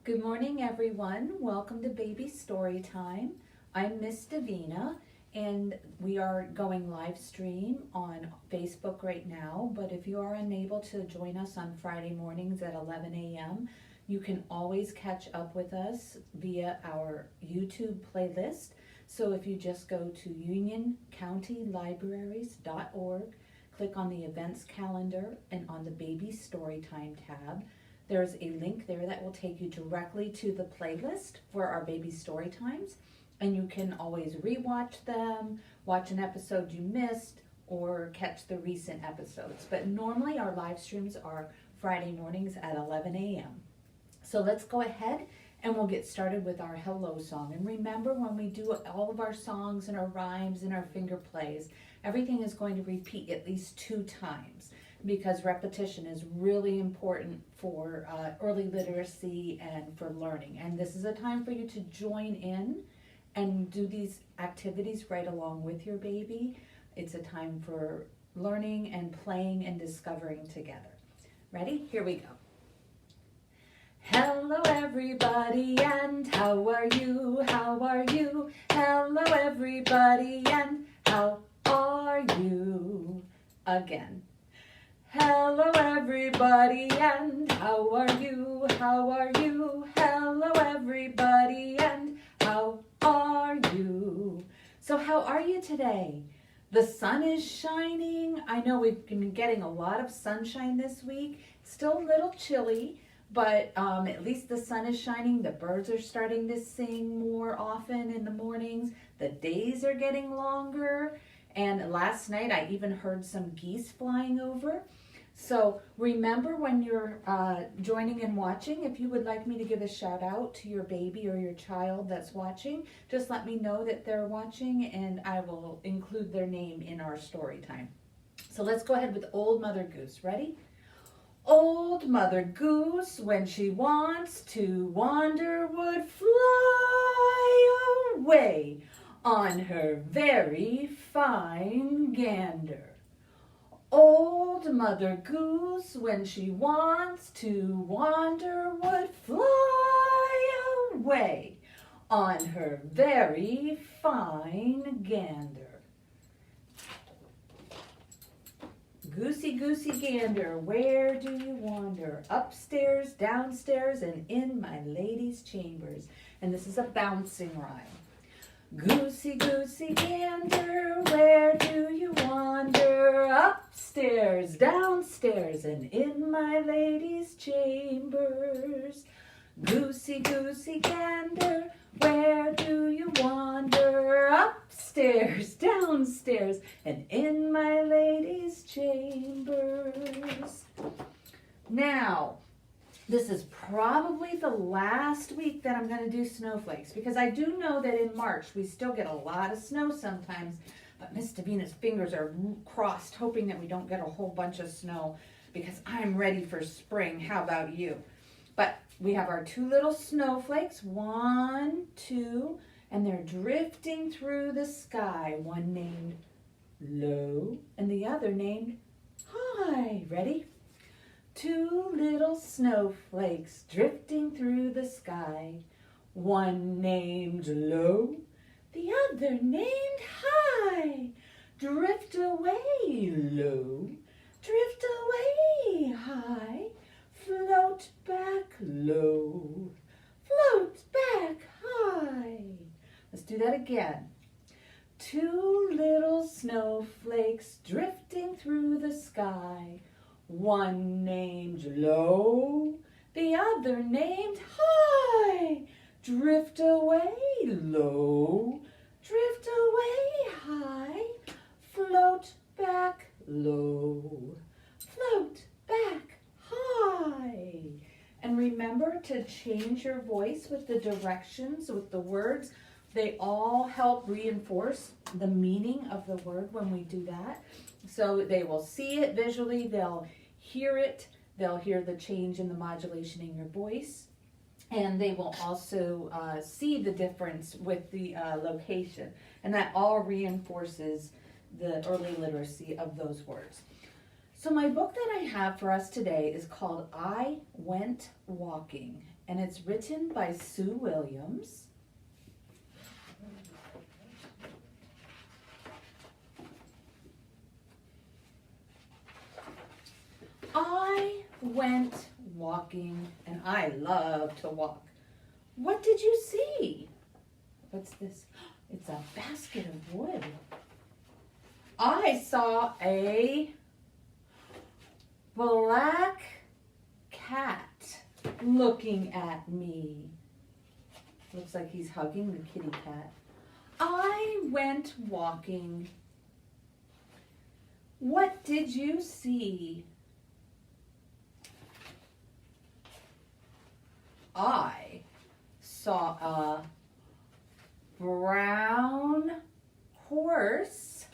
Good morning, everyone. Welcome to Baby Storytime. I'm Miss Davena, and we are going live stream on Facebook right now. But if you are unable to join us on Friday mornings at 11 a.m., you can always catch up with us via our YouTube playlist. So if you just go to unioncountylibraries.org, click on the events calendar and on the Baby Storytime tab, there's a link there that will take you directly to the playlist for our baby story times, and you can always rewatch them, watch an episode you missed, or catch the recent episodes. But normally our live streams are Friday mornings at 11 a.m. So let's go ahead and we'll get started with our hello song. And remember, when we do all of our songs and our rhymes and our finger plays, everything is going to repeat at least 2 times, because repetition is really important for early literacy and for learning. And this is a time for you to join in and do these activities right along with your baby. It's a time for learning and playing and discovering together. Ready? Here we go. Hello everybody, and how are you? How are you? Hello everybody, and how are you? Again. Hello everybody, and how are you? How are you? Hello everybody, and how are you? So how are you today? The sun is shining. I know we've been getting a lot of sunshine this week. It's still a little chilly, but at least the sun is shining. The birds are starting to sing more often in the mornings. The days are getting longer. And last night I even heard some geese flying over. So remember, when you're joining and watching, if you would like me to give a shout out to your baby or your child that's watching, just let me know that they're watching and I will include their name in our story time. So let's go ahead with Old Mother Goose. Ready? Old Mother Goose, when she wants to wander, would fly away on her very fine gander. Old Mother Goose, when she wants to wander, would fly away on her very fine gander. Goosey, goosey gander, where do you wander? Upstairs, downstairs, and in my lady's chambers. And this is a bouncing rhyme. Goosey, goosey gander, where do you wander? Upstairs, downstairs, and in my lady's chambers. Goosey, goosey gander, where do you wander? Upstairs, downstairs, and in my lady's chambers. Now, this is probably the last week that I'm going to do snowflakes, because I do know that in March we still get a lot of snow sometimes, but Miss Davena's fingers are crossed, hoping that we don't get a whole bunch of snow, because I'm ready for spring. How about you? But we have our 2 little snowflakes, 1, 2, and they're drifting through the sky. One named Low and the other named High. Ready? 2 little snowflakes drifting through the sky. One named Low, the other named High. Drift away, Low, drift away, High. Float back, Low, float back, High. Let's do that again. 2 little snowflakes drifting through the sky. One named Low, the other named High. Drift away, Low, drift away, High. Float back, Low, float back, High. And remember to change your voice with the directions, with the words. They all help reinforce the meaning of the word when we do that. So they will see it visually, they'll hear it, they'll hear the change in the modulation in your voice, and they will also see the difference with the location. And that all reinforces the early literacy of those words. So my book that I have for us today is called I Went Walking, and it's written by Sue Williams. I went walking, and I love to walk. What did you see? What's this? It's a basket of wood. I saw a black cat looking at me. Looks like he's hugging the kitty cat. I went walking. What did you see? I saw a brown horse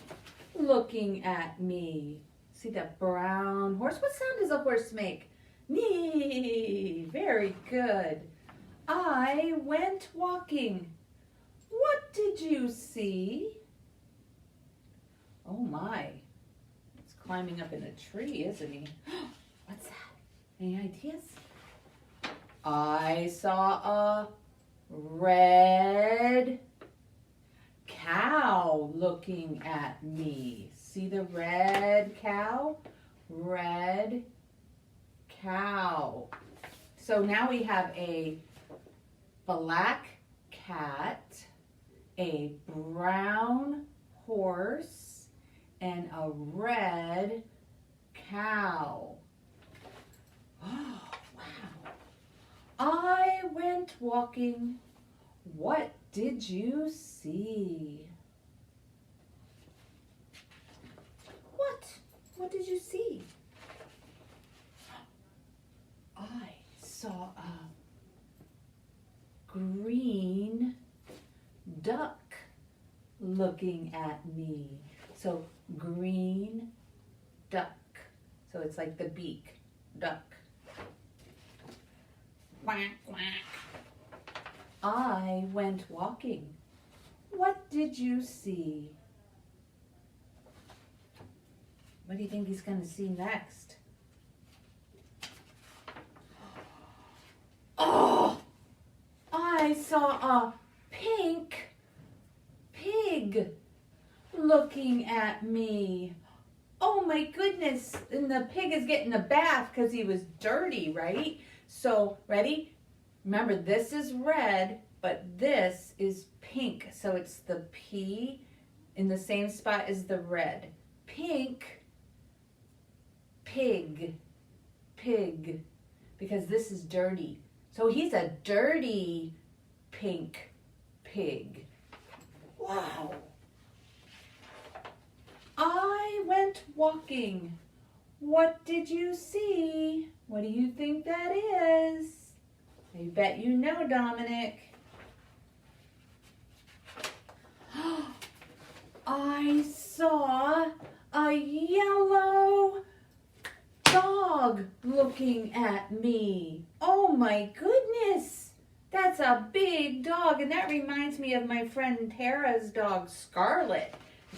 looking at me. See that brown horse? What sound does a horse make? Nee. Very good. I went walking. What did you see? Oh my. It's climbing up in a tree, isn't he? What's that? Any ideas? I saw a red cow looking at me. See the red cow? Red cow. So now we have a black cat, a brown horse, and a red cow. Oh, wow. I went walking. What did you see? What did you see? I saw a green duck looking at me. So green duck. So it's like the beak, duck. Quack, quack. I went walking. What did you see? What do you think he's going to see next? Oh, I saw a pink pig looking at me. Oh my goodness. And the pig is getting a bath because he was dirty, right? So, ready? Remember, this is red, but this is pink. So it's the P in the same spot as the red. Pink, pig, pig, because this is dirty. So he's a dirty pink pig. Wow. I went walking. What did you see? What do you think that is? I bet you know, Dominic. I saw a yellow dog looking at me. Oh my goodness. That's a big dog, and that reminds me of my friend Tara's dog, Scarlet.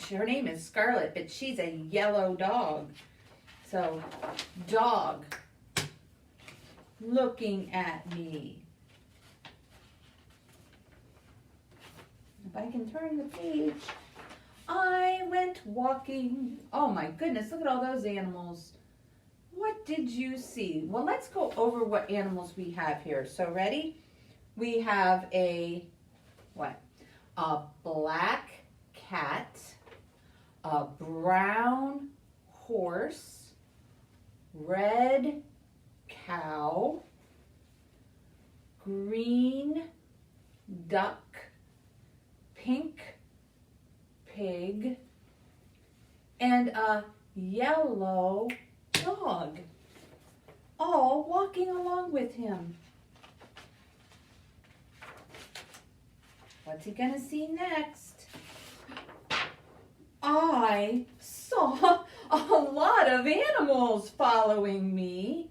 Her name is Scarlet, but she's a yellow dog. So, dog looking at me. If I can turn the page. I went walking. Oh my goodness, look at all those animals. What did you see? Well, let's go over what animals we have here. So, ready? We have a, what? A black cat, a brown horse, red cow, green duck, pink pig, and a yellow dog, all walking along with him. What's he gonna see next? I saw a lot of animals following me.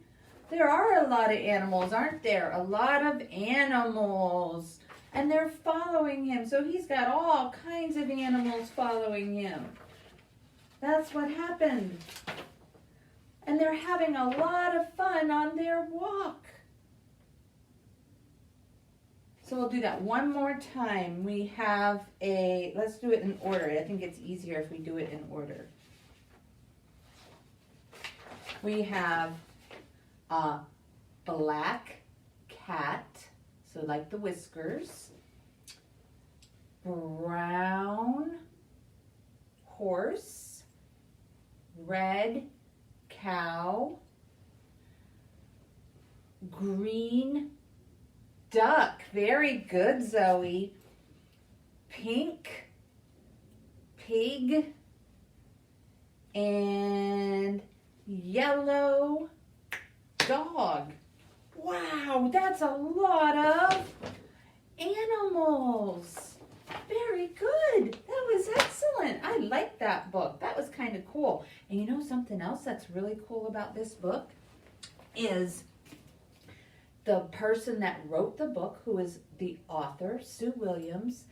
There are a lot of animals, aren't there? A lot of animals. And they're following him. So he's got all kinds of animals following him. That's what happened. and they're having a lot of fun on their walk. So we'll do that one more time. We have let's do it in order. I think it's easier if we do it in order. We have a black cat, so like the whiskers, brown horse, red cow, green duck. Very good, Zoe. Pink pig and yellow dog. Wow, that's a lot of animals. Very good. That was excellent. I like that book. That was kind of cool. And you know something else that's really cool about this book is the person that wrote the book, who is the author, Sue Williams,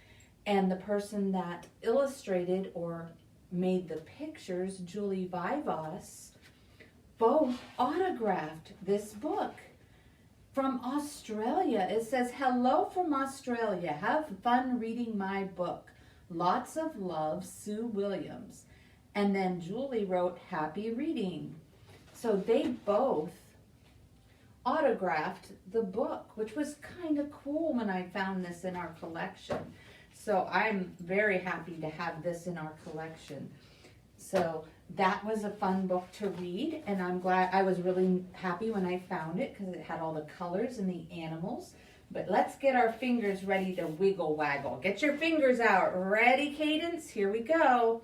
and the person that illustrated or made the pictures, Julie Vivas, both autographed this book. From Australia. It says, "Hello from Australia. Have fun reading my book. Lots of love, Sue Williams." And then Julie wrote, "Happy reading." So they both autographed the book, which was kind of cool when I found this in our collection. So I'm very happy to have this in our collection. So that was a fun book to read, and I'm glad, I was really happy when I found it because it had all the colors and the animals. But let's get our fingers ready to wiggle waggle. Get your fingers out. Ready, Cadence? Here we go.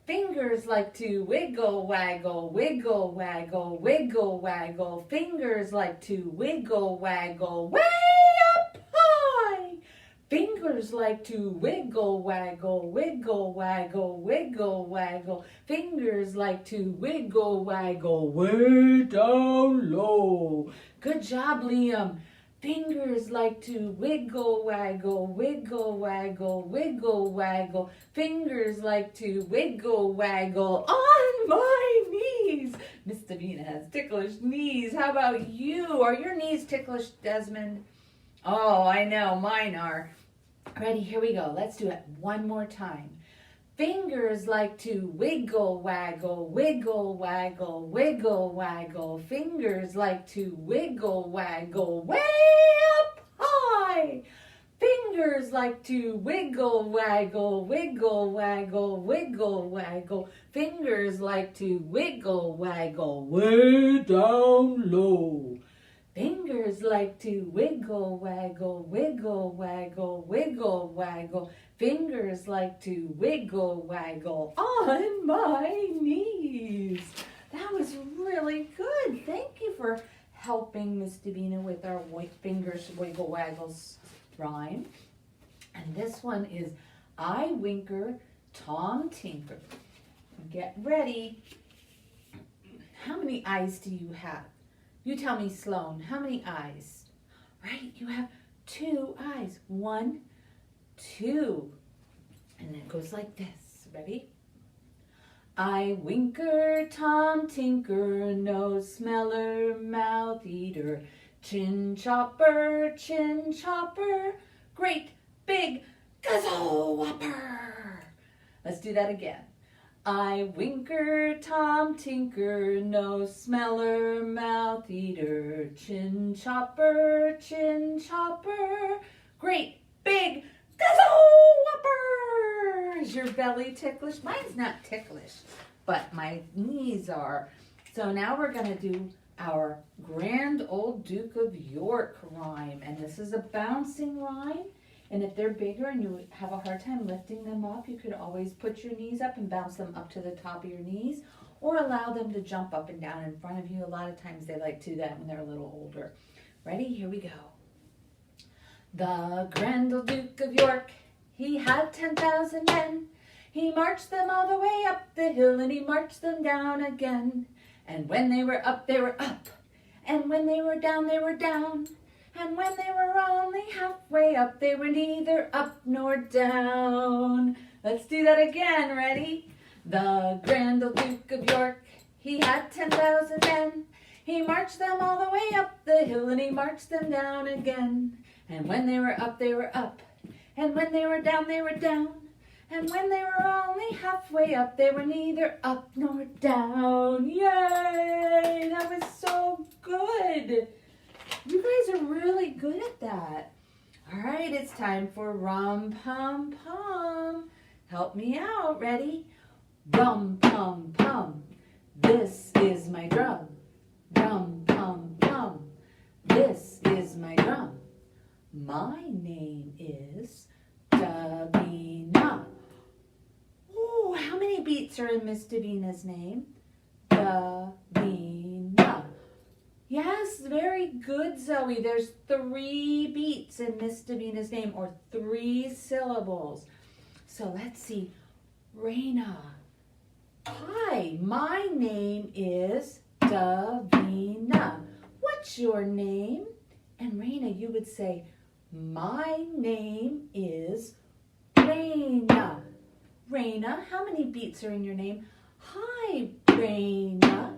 Fingers like to wiggle waggle, wiggle waggle, wiggle waggle. Fingers like to wiggle waggle, way up high. Fingers like to wiggle waggle, wiggle waggle, wiggle waggle. Fingers like to wiggle waggle, way down low. Good job, Liam. Fingers like to wiggle waggle, wiggle waggle, wiggle waggle. Fingers like to wiggle waggle on my knees. Miss Davina has ticklish knees. How about you? Are your knees ticklish, Desmond? Oh, I know, mine are. Ready, here we go. Let's do it one more time. Fingers like to wiggle waggle, wiggle waggle, wiggle waggle. Fingers like to wiggle waggle, way up high. Fingers like to wiggle waggle, wiggle waggle, wiggle waggle. Fingers like to wiggle waggle, way down low. Fingers like to wiggle waggle, wiggle waggle, wiggle waggle. Fingers like to wiggle waggle on my knees. That was really good. Thank you for helping Miss Davina with our fingers wiggle waggles rhyme. And this one is I Winker, Tom Tinker. Get ready. How many eyes do you have? You tell me, Sloan, how many eyes? Right, you have 2 eyes. 1, 2. And it goes like this. Ready? I Winker, Tom Tinker, nose smeller, mouth eater, chin chopper, great big guzzle whopper. Let's do that again. I Winker, Tom Tinker, nose smeller, mouth eater, chin chopper, great big guzzle whopper. Is your belly ticklish? Mine's not ticklish, but my knees are. So now we're going to do our Grand Old Duke of York rhyme, and this is a bouncing rhyme. And if they're bigger and you have a hard time lifting them up, you could always put your knees up and bounce them up to the top of your knees, or allow them to jump up and down in front of you. A lot of times they like to do that when they're a little older. Ready? Here we go. The Grand Old Duke of York, he had 10,000 men. He marched them all the way up the hill, and he marched them down again. And when they were up, they were up. And when they were down, they were down. And when they were only halfway up, they were neither up nor down. Let's do that again. Ready? The Grand Old Duke of York, He had 10,000 men. He marched them all the way up the hill, and he marched them down again. And when they were up, they were up. And when they were down, they were down. And when they were only halfway up, they were neither up nor down. Yay! That was so good. You guys are really good at that. All right, it's time for rum pum pum. Help me out. Ready? Rum pum pum. This is my drum. Rum pum pum. This is my drum. My name is Davena. Oh, how many beats are in Miss Davena's name? Davena. Yes, very good, Zoe. There's 3 beats in Miss Davena's name, or 3 syllables. So let's see. Raina. Hi, my name is Davena. What's your name? And Raina, you would say, my name is Raina. Raina, how many beats are in your name? Hi, Raina.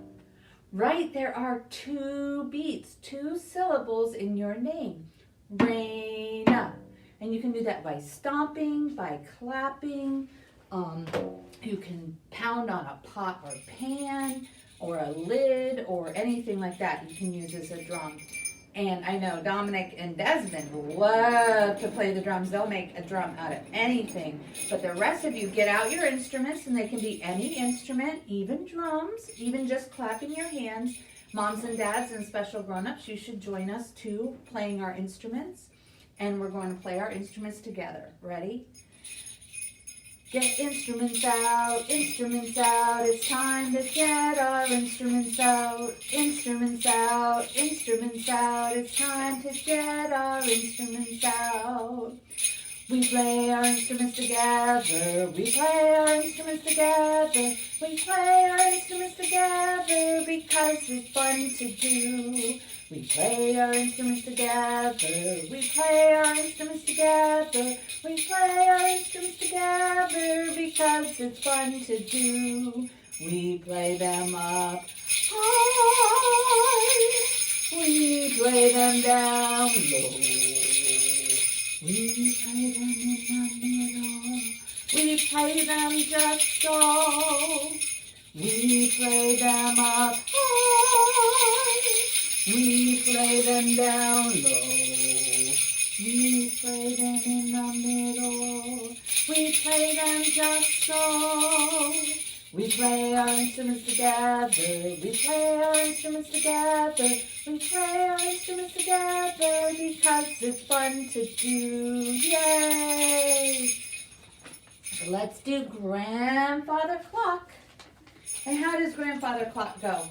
Right, there are 2 beats, 2 syllables in your name. Raina. And you can do that by stomping, by clapping. You can pound on a pot or pan or a lid or anything like that you can use as a drum. And I know Dominic and Desmond love to play the drums. They'll make a drum out of anything. But the rest of you, get out your instruments, and they can be any instrument, even drums, even just clapping your hands. Moms and dads and special grown-ups, you should join us too, playing our instruments. And we're going to play our instruments together. Ready? Get instruments out, it's time to get our instruments out. Instruments out, it's time to get our instruments out. We play our instruments together, we play our instruments together, we play our instruments together because it's fun to do. We play our instruments together, we play our instruments together, we play our instruments together because it's fun to do. We play them up high, we play them down low, we play them in the middle, we play them just so. We play them up high, we play them down low, we play them in the middle, we play them just so. We play our instruments together, we play our instruments together, we play our instruments together because it's fun to do. Yay! So let's do Grandfather Clock. And how does Grandfather Clock go?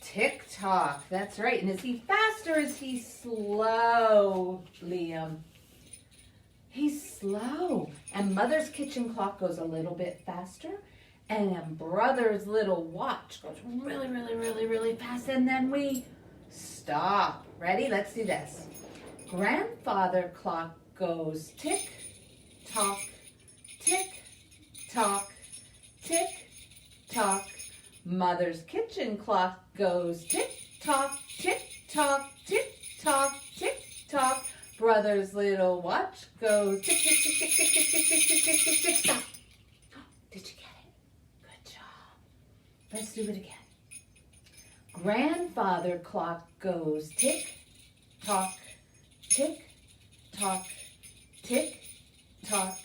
Tick-tock, that's right. And is he fast or is he slow, Liam? He's slow. And Mother's kitchen clock goes a little bit faster. And then Brother's little watch goes really, really, really, really fast. And then we stop. Ready? Let's do this. Grandfather Clock goes tick-tock, tick-tock, tick-tock. Mother's kitchen clock goes tick-tock, tick-tock, tick-tock, tick-tock. Brother's little watch goes tick, tick, tick, tick, tick, tick, tick, tick, tick, tick, tick, tick, stop. Did you get it? Good job. Let's do it again. Grandfather Clock goes tick-tock, tick-tock, tick-tock.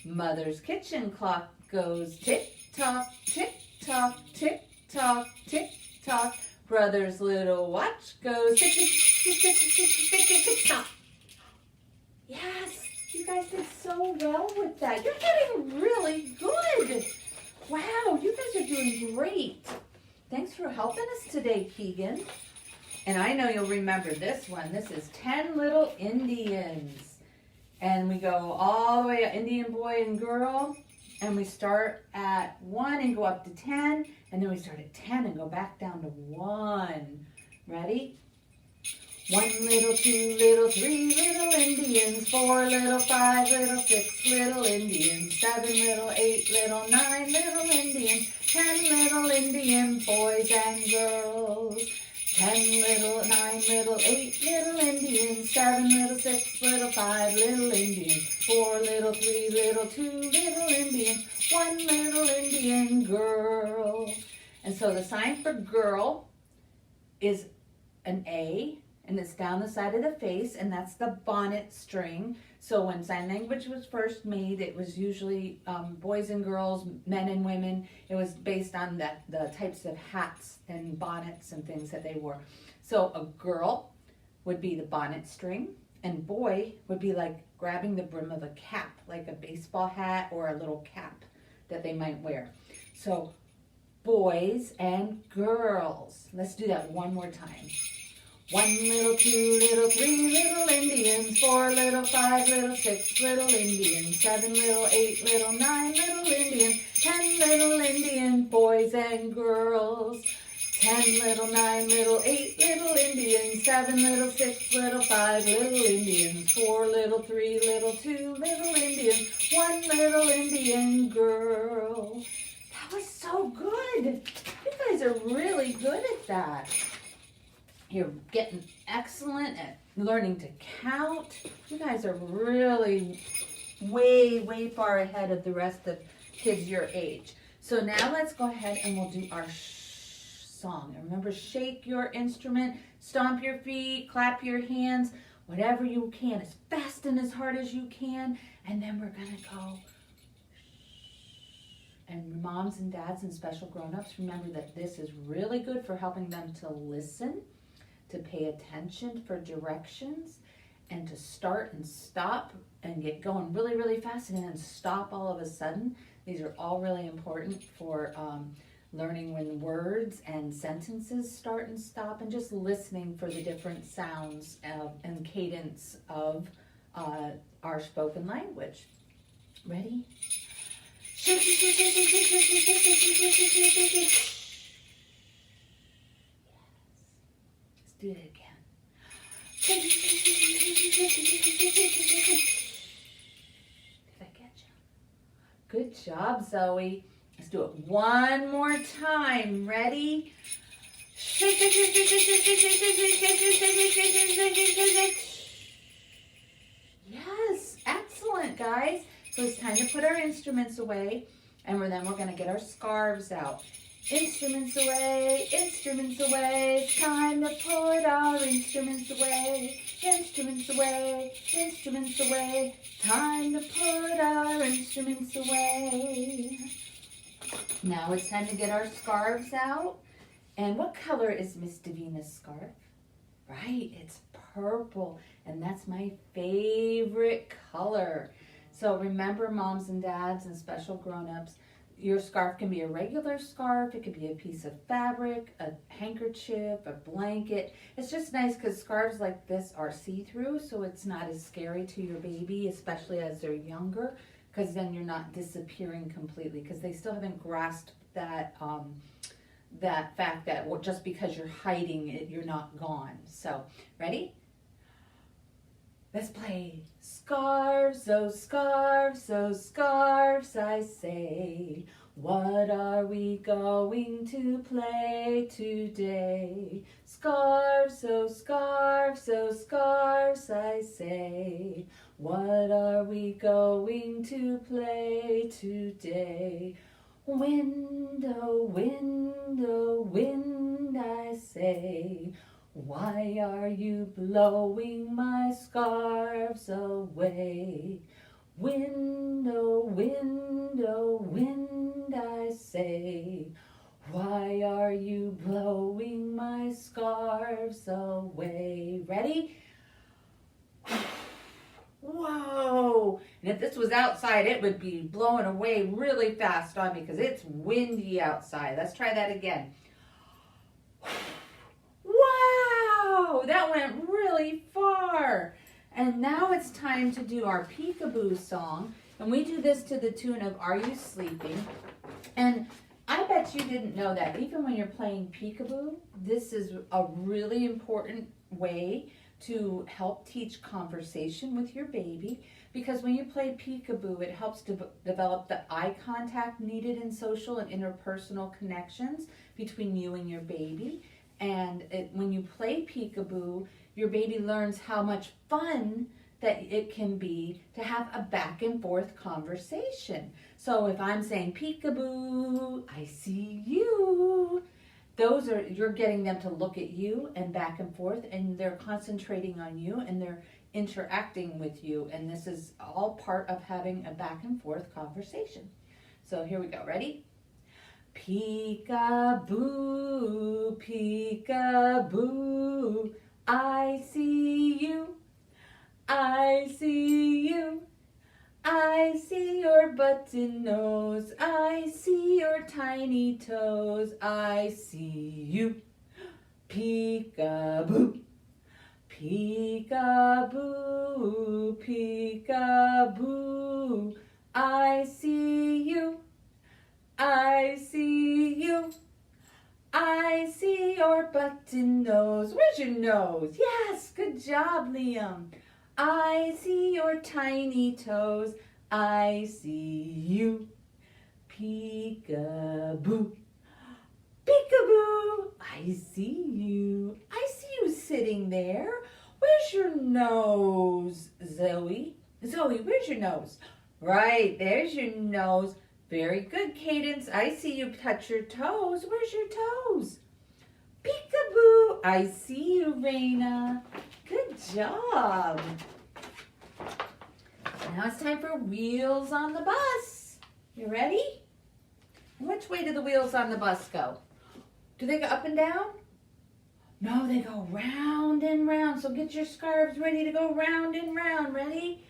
Mother's kitchen clock goes tick-tock, tick-tock, tick-tock, tick-tock. Brother's little watch goes tick, tick, tick, tick, tick, tick, tick, tick, tick, stop. Yes, you guys did so well with that. You're getting really good. Wow, you guys are doing great. Thanks for helping us today, Keegan. And I know you'll remember this one. This is 10 Little Indians. And we go all the way up, Indian boy and girl. And we start at 1 and go up to 10. And then we start at 10 and go back down to 1. Ready? 1 little, 2 little, 3 little Indians, 4 little, 5 little, 6 little Indians, 7 little, 8 little, 9 little Indians, 10 little Indian boys and girls. 10 little, 9 little, 8 little Indians, 7 little, 6 little, 5 little Indians, 4 little, 3 little, 2 little Indians, 1 little Indian girl. And so the sign for girl is an A, and it's down the side of the face, and that's the bonnet string. So when sign language was first made, it was usually boys and girls, men and women. It was based on the types of hats and bonnets and things that they wore. So a girl would be the bonnet string, and boy would be like grabbing the brim of a cap, like a baseball hat or a little cap that they might wear. So boys and girls. Let's do that one more time. 1 little, 2 little, 3 little Indians, 4 little, 5 little, 6 little Indians, 7 little, 8 little, 9 little Indians, 10 little Indian boys and girls. 10 little, 9 little, 8 little Indians, 7 little, 6 little, 5 little Indians, 4 little, 3 little, 2 little Indians, 1 little Indian girl. That was so good. You guys are really good at that. You're getting excellent at learning to count. You guys are really way, way far ahead of the rest of kids your age. So now let's go ahead and we'll do our song. And remember, shake your instrument, stomp your feet, clap your hands, whatever you can, as fast and as hard as you can. And then we're going to go. And moms and dads and special grown-ups, remember that this is really good for helping them to listen, to pay attention for directions, and to start and stop and get going really, really fast and then stop all of a sudden. These are all really important for learning when words and sentences start and stop, and just listening for the different sounds and cadence of our spoken language. Ready? Yes. Let's do it again. Did I get you? Good job, Zoe. Let's do it one more time. Ready? Yes, excellent, guys. So it's time to put our instruments away, and then we're going to get our scarves out. Instruments away, instruments away. It's time to put our instruments away. Instruments away, instruments away. Time to put our instruments away. Now it's time to get our scarves out. And what color is Miss Davena's scarf? Right, it's purple, and that's my favorite color. So remember, moms and dads and special grown-ups, your scarf can be a regular scarf, it could be a piece of fabric, a handkerchief, a blanket. It's just nice because scarves like this are see-through, so it's not as scary to your baby, especially as they're younger, because then you're not disappearing completely, because they still haven't grasped that that fact that just because you're hiding it, you're not gone. So, ready? Let's play. Scarves, oh scarves, I say. What are we going to play today? Scarves, oh scarves, I say. What are we going to play today? Wind, oh wind, I say. Why are you blowing my scarves away? Wind, oh wind, I say. Why are you blowing my scarves away? Ready? Whoa! And if this was outside, it would be blowing away really fast on me because it's windy outside. Let's try that again. Wow! That went really far. And now it's time to do our Peekaboo Song. And we do this to the tune of Are You Sleeping? And I bet you didn't know that. Even when you're playing peekaboo, this is a really important way to help teach conversation with your baby, because when you play peekaboo, it helps to develop the eye contact needed in social and interpersonal connections between you and your baby. And when you play peekaboo, your baby learns how much fun that it can be to have a back and forth conversation. So if I'm saying peekaboo, I see you, you're getting them to look at you and back and forth, and they're concentrating on you and they're interacting with you, and this is all part of having a back and forth conversation. So here we go. Ready? Peekaboo, peekaboo, I see you, I see you, I see your button nose, I see your tiny toes, I see you. Peekaboo, peekaboo, peekaboo, I see you, I see you, I see your button nose. Where's your nose? Yes, good job, Liam. I see your tiny toes, I see you. Peekaboo, peekaboo, I see you. I see you sitting there. Where's your nose, Zoe? Zoe, where's your nose? Right, there's your nose. Very good, Cadence. I see you touch your toes. Where's your toes? Peekaboo, I see you, Raina. Good job. Now it's time for wheels on the bus. You ready? Which way do the wheels on the bus go? Do they go up and down? No, they go round and round. So get your scarves ready to go round and round. Ready?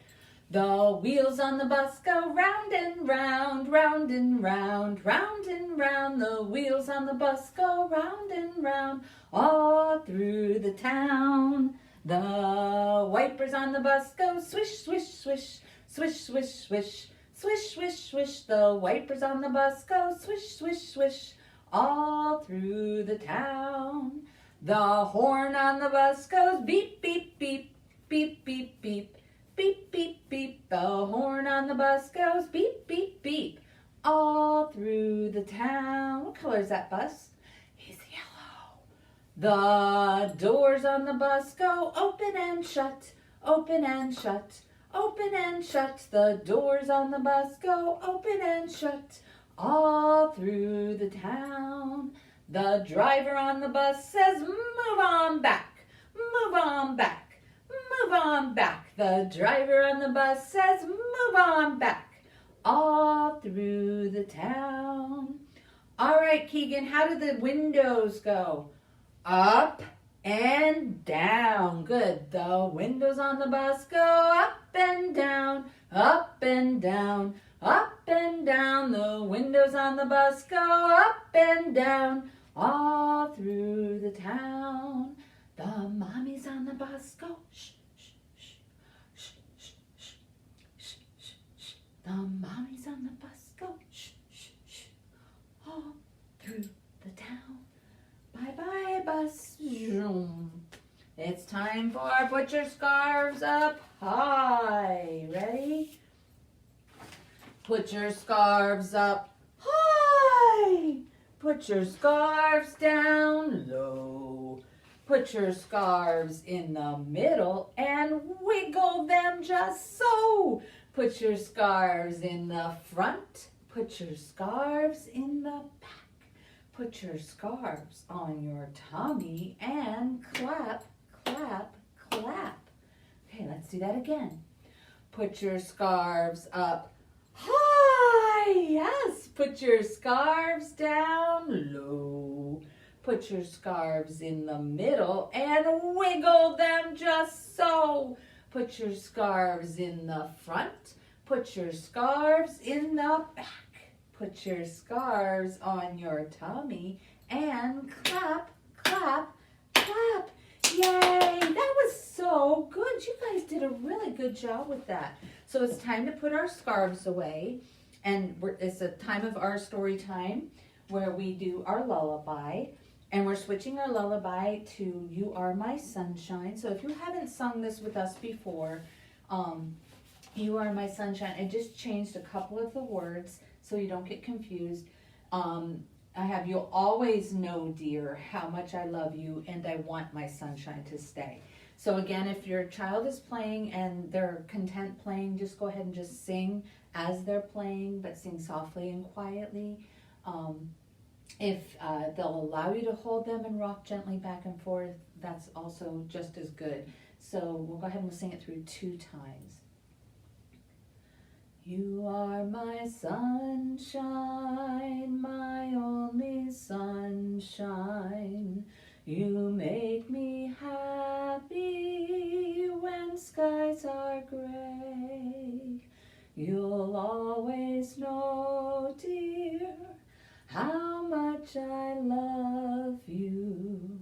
The wheels on the bus go round and round, round and round, round and round. The wheels on the bus go round and round, all through the town. The wipers on the bus go swish, swish, swish, swish, swish, swish, swish, swish, swish. The wipers on the bus go swish, swish, swish, all through the town. The horn on the bus goes beep, beep, beep, beep, beep, beep. Beep, beep, beep, the horn on the bus goes beep, beep, beep, all through the town. What color is that bus? It's yellow. The doors on the bus go open and shut, open and shut, open and shut. The doors on the bus go open and shut, all through the town. The driver on the bus says, move on back, move on back. Move on back. The driver on the bus says, move on back, all through the town. All right, Keegan, how do the windows go? Up and down. Good. The windows on the bus go up and down, up and down, up and down. The windows on the bus go up and down, all through the town. The mommies on the bus go shh, shh, shh, shh, shh, shh, shh, shh, shh. The mommies on the bus go shh, shh, shh, all through the town. Bye-bye, bus. It's time for put your scarves up high. Ready? Put your scarves up high. Put your scarves down low. Put your scarves in the middle and wiggle them just so. Put your scarves in the front. Put your scarves in the back. Put your scarves on your tummy and clap, clap, clap. Okay, let's do that again. Put your scarves up high. Yes. Put your scarves down low. Put your scarves in the middle and wiggle them just so. Put your scarves in the front. Put your scarves in the back. Put your scarves on your tummy and clap, clap, clap. Yay! That was so good. You guys did a really good job with that. So it's time to put our scarves away. And it's a time of our story time where we do our lullaby. And we're switching our lullaby to You Are My Sunshine. So if you haven't sung this with us before, You Are My Sunshine, I just changed a couple of the words so you don't get confused. I have You'll always know, dear, how much I love you and I want my sunshine to stay. So again, if your child is playing and they're content playing, just go ahead and just sing as they're playing, but sing softly and quietly. If they'll allow you to hold them and rock gently back and forth, that's also just as good. So we'll go ahead and we'll sing it through 2 times. You are my sunshine, my only sunshine. You make me happy when skies are gray. You'll always know, dear, how much I love you,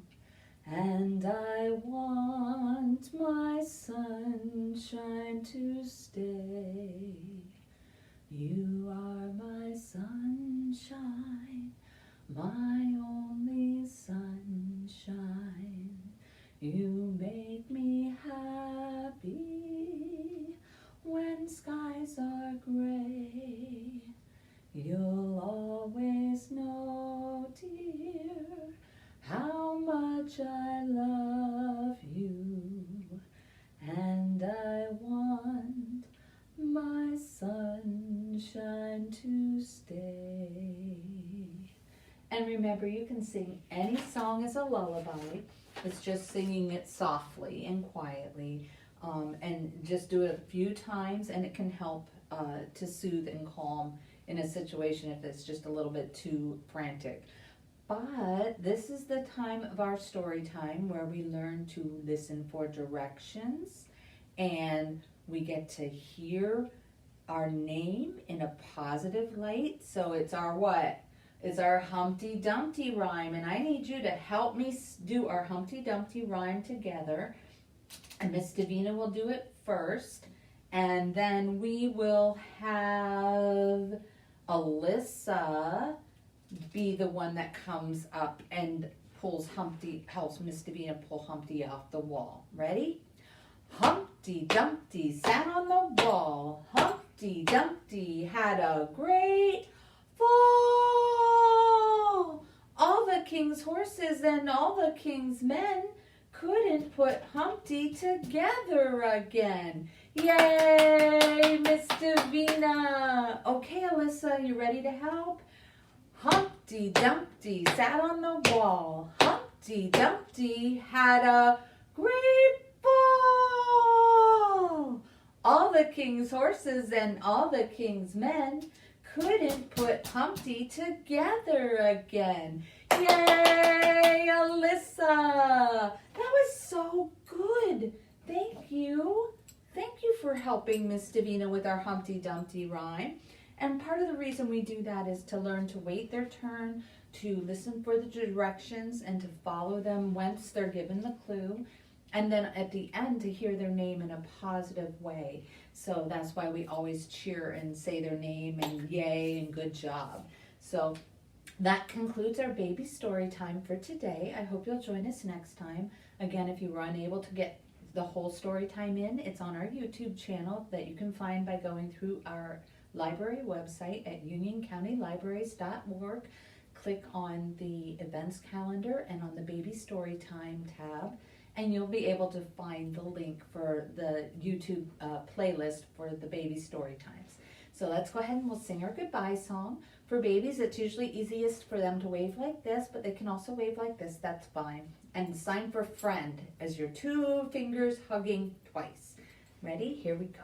and I want my sunshine to stay. You are my sunshine, my only sunshine. You make me happy when skies are gray. You'll always know, dear, how much I love you, and I want my sunshine to stay. And remember, you can sing any song as a lullaby. It's just singing it softly and quietly, and just do it a few times, and it can help to soothe and calm in a situation if it's just a little bit too frantic. But this is the time of our story time where we learn to listen for directions, and we get to hear our name in a positive light. So it's our what? It's our Humpty Dumpty rhyme, and I need you to help me do our Humpty Dumpty rhyme together. And Miss Davena will do it first, and then we will have Alyssa be the one that comes up and pulls Humpty, helps Miss Davena pull Humpty off the wall. Ready? Humpty Dumpty sat on the wall. Humpty Dumpty had a great fall. All the king's horses and all the king's men couldn't put Humpty together again. Yay, Miss Davena. Okay, Alyssa, you ready to help? Humpty Dumpty sat on the wall. Humpty Dumpty had a great fall. All the king's horses and all the king's men couldn't put Humpty together again. Yay, Alyssa. That was so good. Thank you. Thank you for helping Miss Davena with our Humpty Dumpty rhyme. And part of the reason we do that is to learn to wait their turn, to listen for the directions, and to follow them once they're given the clue. And then at the end, to hear their name in a positive way. So that's why we always cheer and say their name and yay and good job. So that concludes our baby story time for today. I hope you'll join us next time. Again, if you were unable to get the whole story time in, it's on our YouTube channel that you can find by going through our library website at unioncountylibraries.org. Click on the events calendar and on the baby story time tab, and you'll be able to find the link for the YouTube playlist for the baby story times. So let's go ahead and we'll sing our goodbye song. For babies, it's usually easiest for them to wave like this, but they can also wave like this, that's fine. And sign for friend as your 2 fingers hugging twice. Ready? Here we go.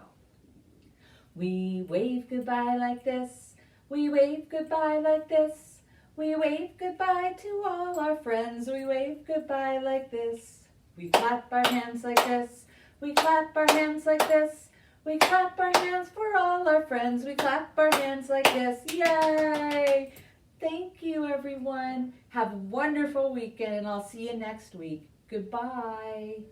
We wave goodbye like this. We wave goodbye like this. We wave goodbye to all our friends. We wave goodbye like this. We clap our hands like this. We clap our hands like this. We clap our hands for all our friends. We clap our hands like this. Yay! Thank you, everyone. Have a wonderful weekend, and I'll see you next week. Goodbye.